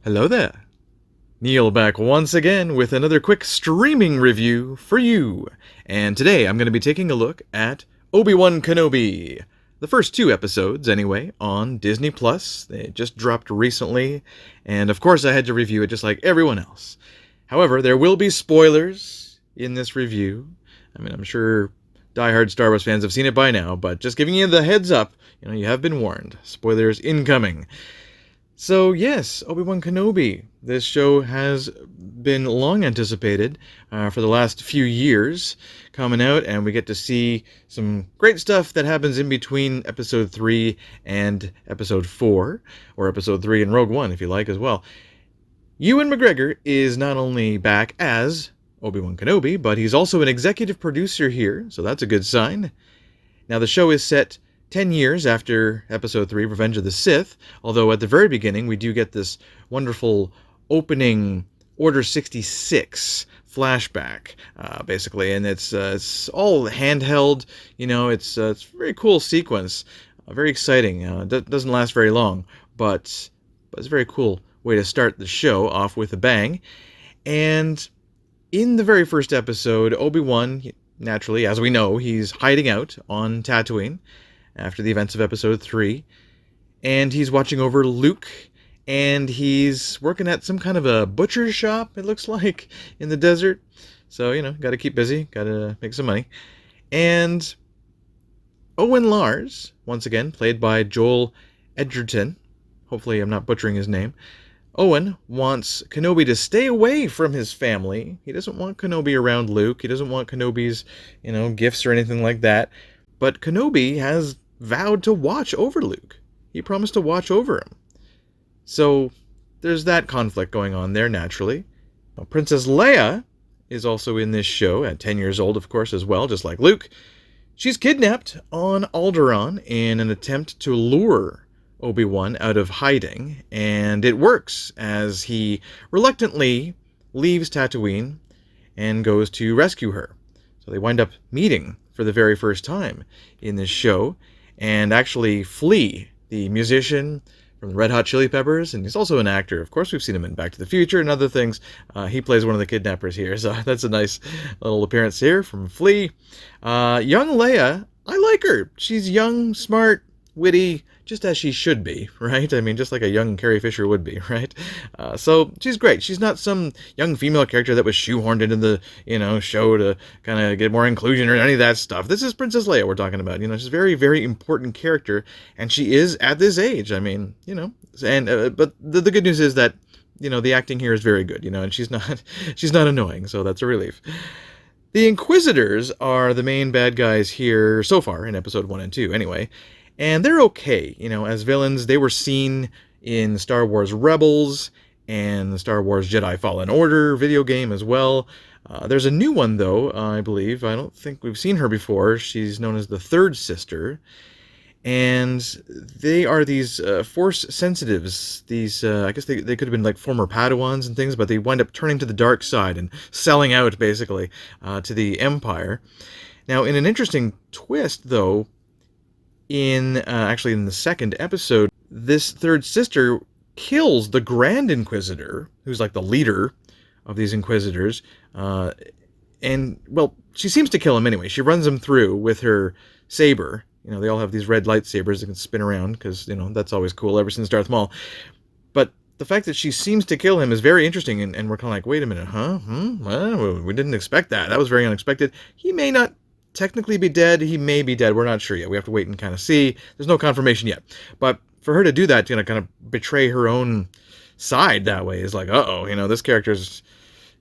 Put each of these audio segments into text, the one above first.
Hello there. Neil back once again with another quick streaming review for you. And today I'm going to be taking a look at Obi-Wan Kenobi. The first two episodes, anyway, on Disney+. They just dropped recently, and of course I had to review it just like everyone else. However, there will be spoilers in this review. I mean, I'm sure diehard Star Wars fans have seen it by now, but just giving you the heads up, you have been warned. Spoilers incoming. So yes, Obi-Wan Kenobi. This show has been long anticipated for the last few years coming out, and we get to see some great stuff that happens in between Episode 3 and Episode 4, or Episode 3 and Rogue One, if you like, as well. Ewan McGregor is not only back as Obi-Wan Kenobi, but he's also an executive producer here, so that's a good sign. Now, the show is set 10 years after Episode 3, Revenge of the Sith, although at the very beginning we do get this wonderful opening Order 66 flashback, basically, and it's all handheld, it's a very cool sequence, very exciting. It doesn't last very long, but it's a very cool way to start the show off with a bang. And in the very first episode, Obi-Wan, naturally, as we know, he's hiding out on Tatooine after the events of Episode 3, and he's watching over Luke, and he's working at some kind of a butcher shop, it looks like, in the desert. So, gotta keep busy, gotta make some money. And Owen Lars, once again, played by Joel Edgerton, hopefully I'm not butchering his name, Owen wants Kenobi to stay away from his family. He doesn't want Kenobi around Luke, he doesn't want Kenobi's, gifts or anything like that. But Kenobi has vowed to watch over Luke. He promised to watch over him. So there's that conflict going on there, naturally. Now, Princess Leia is also in this show, at 10 years old, of course, as well, just like Luke. She's kidnapped on Alderaan in an attempt to lure Obi-Wan out of hiding, and it works, as he reluctantly leaves Tatooine and goes to rescue her. So they wind up meeting for the very first time in this show, and actually Flea, the musician from the Red Hot Chili Peppers, and he's also an actor. Of course, we've seen him in Back to the Future and other things. He plays one of the kidnappers here, so that's a nice little appearance here from Flea. Young Leia, I like her. She's young, smart, witty, just as she should be, right? I mean, just like a young Carrie Fisher would be, right? So she's great. She's not some young female character that was shoehorned into the, show to kind of get more inclusion or any of that stuff. This is Princess Leia we're talking about. She's a very, very important character, and she is at this age. I mean, and but the good news is that, the acting here is very good, and she's not annoying, so that's a relief. The Inquisitors are the main bad guys here so far in Episode 1 and 2, anyway. And they're okay, as villains. They were seen in Star Wars Rebels and the Star Wars Jedi Fallen Order video game as well. There's a new one, though, I believe. I don't think we've seen her before. She's known as the Third Sister. And they are these Force sensitives. These, I guess they could have been like former Padawans and things, but they wind up turning to the dark side and selling out, basically, to the Empire. Now, in an interesting twist, though, in the second episode, this Third Sister kills the Grand Inquisitor, who's like the leader of these Inquisitors, and, well, she seems to kill him anyway. She runs him through with her saber. They all have these red lightsabers that can spin around, because, that's always cool ever since Darth Maul. But the fact that she seems to kill him is very interesting, and we're kind of like, wait a minute, huh? Well, we didn't expect that. That was very unexpected. He may not technically be dead. He may be dead. We're not sure yet. We have to wait and kind of see. There's no confirmation yet. But for her to do that, kind of betray her own side that way is like, uh-oh, this character's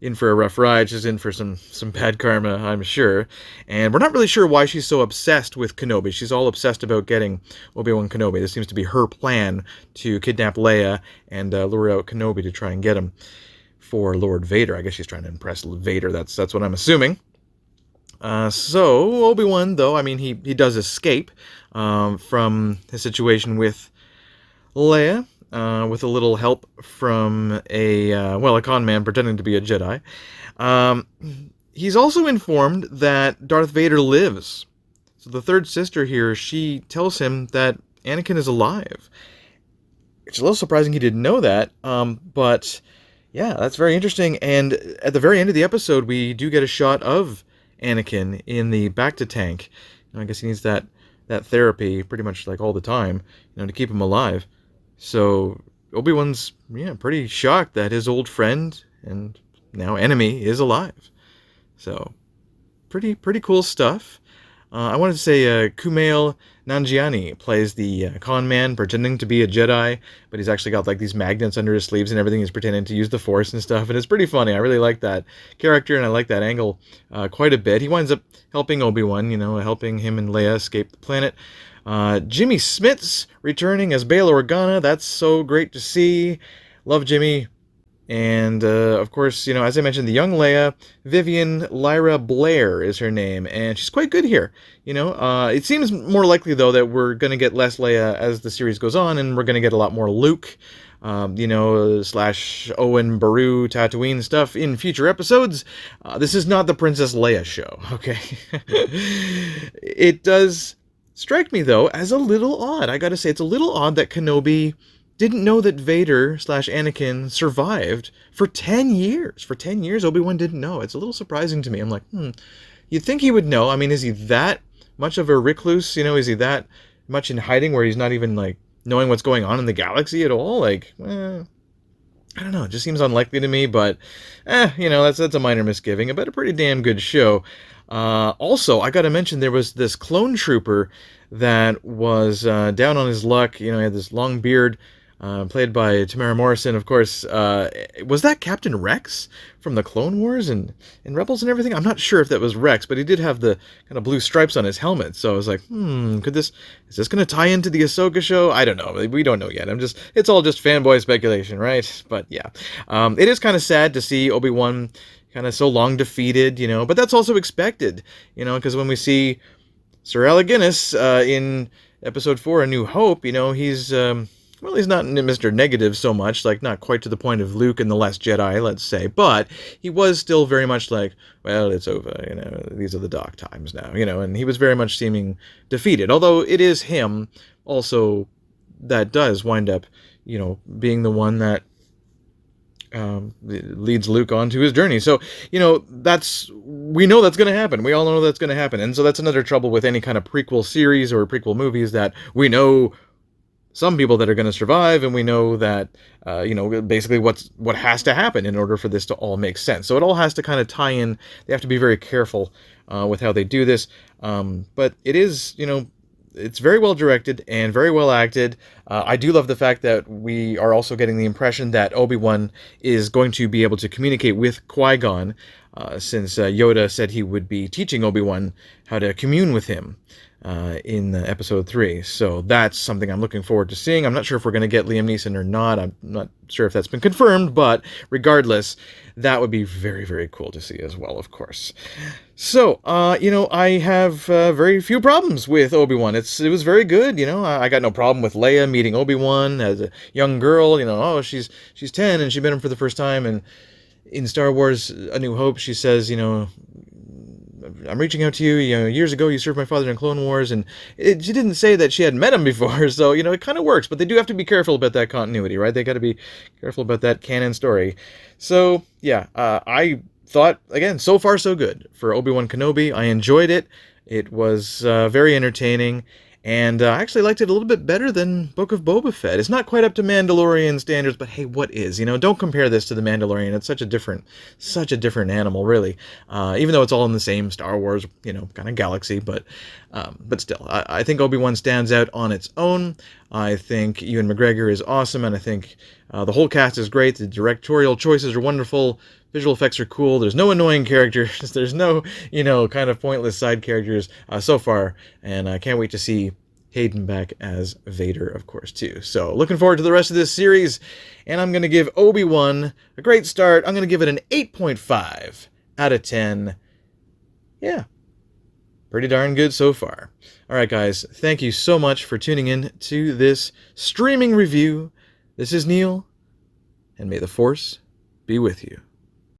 in for a rough ride. She's in for some bad karma, I'm sure. And we're not really sure why she's so obsessed with Kenobi. She's all obsessed about getting Obi-Wan Kenobi. This seems to be her plan to kidnap Leia and lure out Kenobi to try and get him for Lord Vader. I guess she's trying to impress Vader. That's what I'm assuming. So Obi-Wan, though, I mean, he does escape from his situation with Leia, with a little help from a con man pretending to be a Jedi. He's also informed that Darth Vader lives. So the Third Sister here, she tells him that Anakin is alive. It's a little surprising he didn't know that, but yeah, that's very interesting. And at the very end of the episode, we do get a shot of Anakin in the bacta tank. I guess he needs that therapy pretty much like all the time, to keep him alive. So Obi-Wan's pretty shocked that his old friend and now enemy is alive. So pretty cool stuff. I wanted to say Kumail Nanjiani plays the con man pretending to be a Jedi, but he's actually got like these magnets under his sleeves and everything. He's pretending to use the Force and stuff, and it's pretty funny. I really like that character, and I like that angle quite a bit. He winds up helping Obi-Wan, helping him and Leia escape the planet. Jimmy Smits returning as Bail Organa. That's so great to see. Love Jimmy. And, of course, as I mentioned, the young Leia, Vivian Lyra Blair is her name, and she's quite good here. It seems more likely, though, that we're going to get less Leia as the series goes on, and we're going to get a lot more Luke, slash Owen, Beru, Tatooine stuff in future episodes. This is not the Princess Leia show, okay? It does strike me, though, as a little odd. I gotta say, it's a little odd that Kenobi didn't know that Vader slash Anakin survived for 10 years. For 10 years, Obi-Wan didn't know. It's a little surprising to me. I'm like, you'd think he would know. I mean, is he that much of a recluse? Is he that much in hiding where he's not even, like, knowing what's going on in the galaxy at all? Like, I don't know. It just seems unlikely to me, but, that's a minor misgiving, but a pretty damn good show. Also, I gotta mention, there was this clone trooper that was down on his luck. He had this long beard, played by Tamara Morrison, of course. Was that Captain Rex from the Clone Wars and Rebels and everything? I'm not sure if that was Rex, but he did have the kind of blue stripes on his helmet. So I was like, is this going to tie into the Ahsoka show? I don't know. We don't know yet. It's all just fanboy speculation, right? But yeah, it is kind of sad to see Obi-Wan kind of so long defeated, but that's also expected, because when we see Sir Alec Guinness in Episode 4, A New Hope, he's not Mr. Negative so much, like not quite to the point of Luke and The Last Jedi, let's say, but he was still very much like, well, it's over, these are the dark times now, and he was very much seeming defeated, although it is him also that does wind up, being the one that leads Luke on to his journey. So, we know that's going to happen. We all know that's going to happen. And so that's another trouble with any kind of prequel series or prequel movies, that we know some people that are going to survive, and we know that, basically what has to happen in order for this to all make sense. So it all has to kind of tie in. They have to be very careful with how they do this. But it is, it's very well directed and very well acted. I do love the fact that we are also getting the impression that Obi-Wan is going to be able to communicate with Qui-Gon, since Yoda said he would be teaching Obi-Wan how to commune with him in Episode 3. So that's something I'm looking forward to seeing. I'm not sure if we're going to get Liam Neeson or not. I'm not sure if that's been confirmed, but regardless, that would be very, very cool to see as well, of course. So, I have very few problems with Obi-Wan. It was very good, I got no problem with Leia meeting Obi-Wan as a young girl, she's 10 and she met him for the first time, and in Star Wars A New Hope, she says, I'm reaching out to you, years ago you served my father in Clone Wars, and she didn't say that she had met him before, so, it kind of works, but they do have to be careful about that continuity, right? They got to be careful about that canon story. So, yeah, I thought, again, so far so good for Obi-Wan Kenobi. I enjoyed it. It was very entertaining, and I actually liked it a little bit better than Book of Boba Fett. It's not quite up to Mandalorian standards, but hey, what is? Don't compare this to the Mandalorian. It's such a different animal, really. Even though it's all in the same Star Wars, kind of galaxy, but still, I think Obi-Wan stands out on its own. I think Ewan McGregor is awesome, and I think the whole cast is great. The directorial choices are wonderful. Visual effects are cool. There's no annoying characters. There's no, kind of pointless side characters so far. And I can't wait to see Hayden back as Vader, of course, too. So looking forward to the rest of this series. And I'm going to give Obi-Wan a great start. I'm going to give it an 8.5 out of 10. Yeah, pretty darn good so far. All right, guys, thank you so much for tuning in to this streaming review. This is Neil, and may the Force be with you.